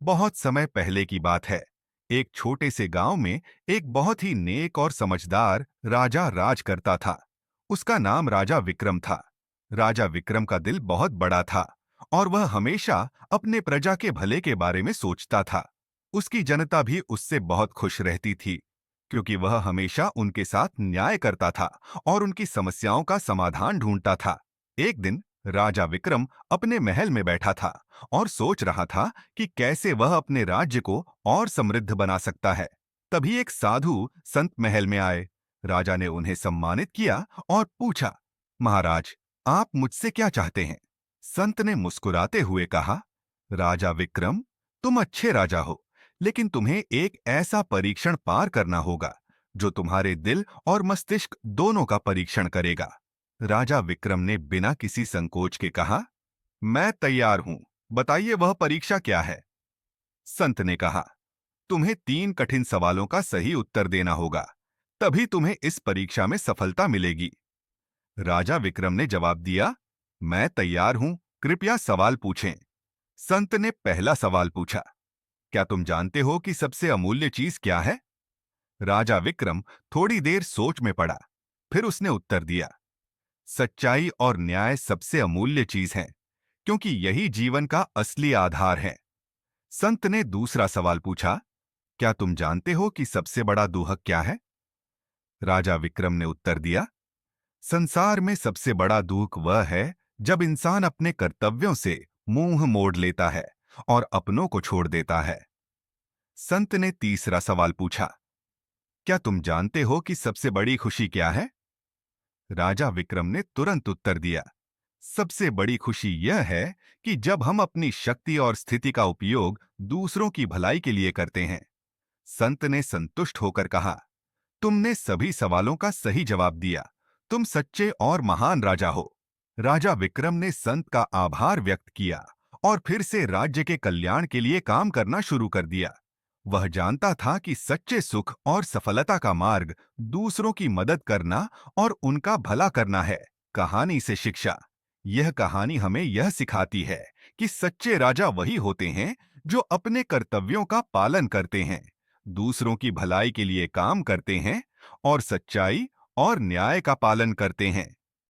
बहुत समय पहले की बात है। एक छोटे से गांव में एक बहुत ही नेक और समझदार राजा राज करता था। उसका नाम राजा विक्रम था। राजा विक्रम का दिल बहुत बड़ा था और वह हमेशा अपने प्रजा के भले के बारे में सोचता था। उसकी जनता भी उससे बहुत खुश रहती थी, क्योंकि वह हमेशा उनके साथ न्याय करता था और उनकी समस्याओं का समाधान ढूंढता था। एक दिन राजा विक्रम अपने महल में बैठा था और सोच रहा था कि कैसे वह अपने राज्य को और समृद्ध बना सकता है। तभी एक साधु संत महल में आए। राजा ने उन्हें सम्मानित किया और पूछा, महाराज, आप मुझसे क्या चाहते हैं? संत ने मुस्कुराते हुए कहा, राजा विक्रम, तुम अच्छे राजा हो, लेकिन तुम्हें एक ऐसा परीक्षण पार करना होगा जो तुम्हारे दिल और मस्तिष्क दोनों का परीक्षण करेगा। राजा विक्रम ने बिना किसी संकोच के कहा, मैं तैयार हूं, बताइए वह परीक्षा क्या है? संत ने कहा, तुम्हें 3 कठिन सवालों का सही उत्तर देना होगा, तभी तुम्हें इस परीक्षा में सफलता मिलेगी। राजा विक्रम ने जवाब दिया, मैं तैयार हूं, कृपया सवाल पूछें। संत ने पहला सवाल पूछा, क्या तुम जानते हो कि सबसे अमूल्य चीज क्या है? राजा विक्रम थोड़ी देर सोच में पड़ा। फिर उसने उत्तर दिया, सच्चाई और न्याय सबसे अमूल्य चीज है, क्योंकि यही जीवन का असली आधार है। संत ने दूसरा सवाल पूछा, क्या तुम जानते हो कि सबसे बड़ा दुहक क्या है? राजा विक्रम ने उत्तर दिया, संसार में सबसे बड़ा दुख वह है जब इंसान अपने कर्तव्यों से मुंह मोड़ लेता है और अपनों को छोड़ देता है। संत ने तीसरा सवाल पूछा, क्या तुम जानते हो कि सबसे बड़ी खुशी क्या है? राजा विक्रम ने तुरंत उत्तर दिया, सबसे बड़ी खुशी यह है कि जब हम अपनी शक्ति और स्थिति का उपयोग दूसरों की भलाई के लिए करते हैं। संत ने संतुष्ट होकर कहा, तुमने सभी सवालों का सही जवाब दिया। तुम सच्चे और महान राजा हो। राजा विक्रम ने संत का आभार व्यक्त किया और फिर से राज्य के कल्याण के लिए काम करना शुरू कर दिया। वह जानता था कि सच्चे सुख और सफलता का मार्ग दूसरों की मदद करना और उनका भला करना है। कहानी से शिक्षा। यह कहानी हमें यह सिखाती है कि सच्चे राजा वही होते हैं जो अपने कर्तव्यों का पालन करते हैं, दूसरों की भलाई के लिए काम करते हैं और सच्चाई और न्याय का पालन करते हैं।